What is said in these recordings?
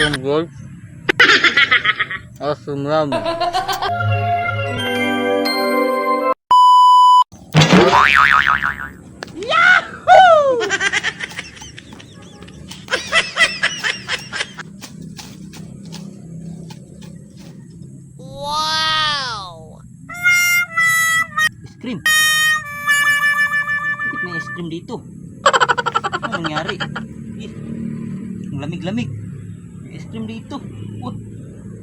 Awesome gold. Awesome ramen. Wow! Ice cream. Bakit may ice cream dito? Ano nangyari? Ang lamig-lamig. May ice cream dito. Oh,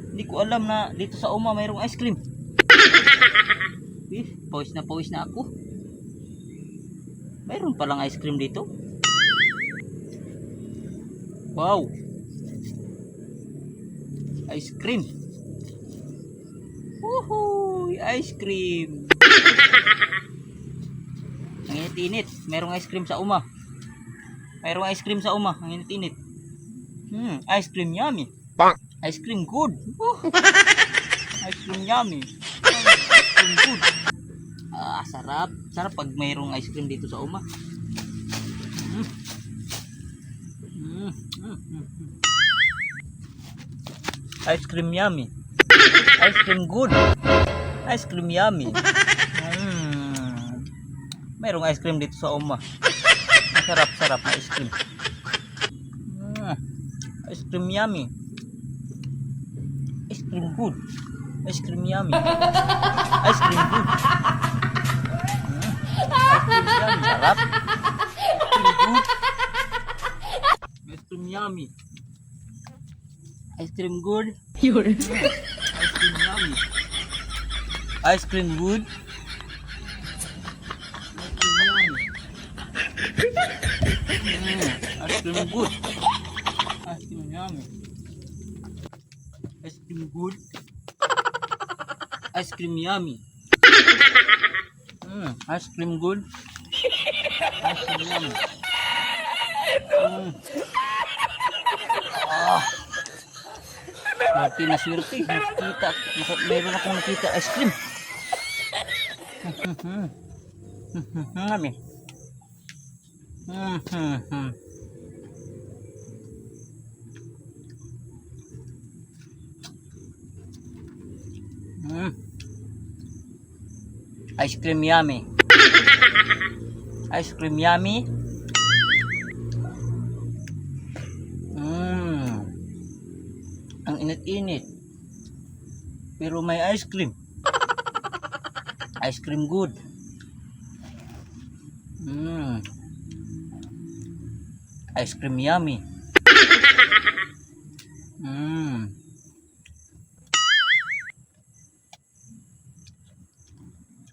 hindi ko alam na dito sa Uma mayroong ice cream. Pawis na ako. Mayroon palang ice cream dito. Wow. Ice cream. Woohoo! Ice cream. Ang init-init. Mayroong ice cream sa Uma. Mayroong ice cream sa Uma. Ang init-init. Ice cream yummy. Ice cream good. Ice cream yummy. Ice cream good. Sarap. Sarap pag mayroong ice cream dito sa Uma. Ice cream yummy. Ice cream good. Ice cream yummy. Mayroong ice cream dito sa Uma. Sarap-sarap na ice cream. Ice cream yummy. Ice cream good. Ice cream yummy. Ice cream good. Ice cream yummy. Sarap. Ice cream good. Ice cream yummy. Ice cream good. Ice cream yummy. Ice cream good. Ice cream good. Ice cream yummy. Ice cream good. Ice cream yummy. Ice cream good. Ice cream yummy. Swerte na swerte. Nakita. Mayroon akong nakita ice cream. Mami. Ice cream yummy. Ice cream yummy. Ang init-init. Pero may ice cream. Ice cream good. Ice cream yummy.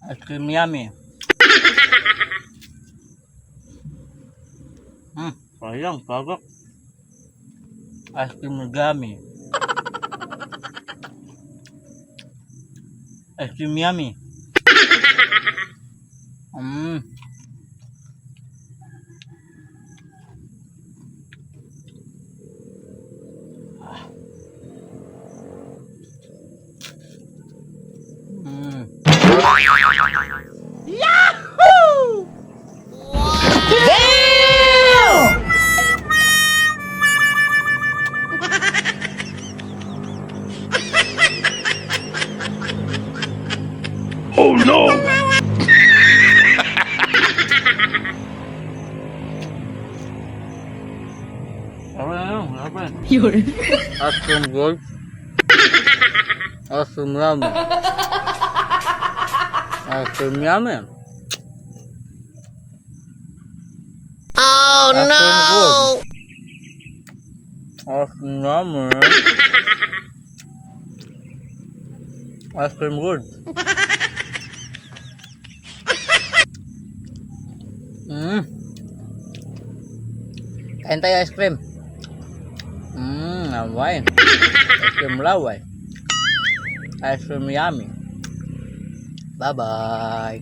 Ice cream yummy. Sayang, pagok. Ice cream gummy. Ice cream yummy. Yahoo! Damn! Oh no! Awesome gold. Awesome ramen. Awesome yummy. Oh Awesome no! good. Awesome ramen. Awesome good. Kain tayo ice cream. Laway. Ice cream laway. Ice cream yummy. Bye-bye.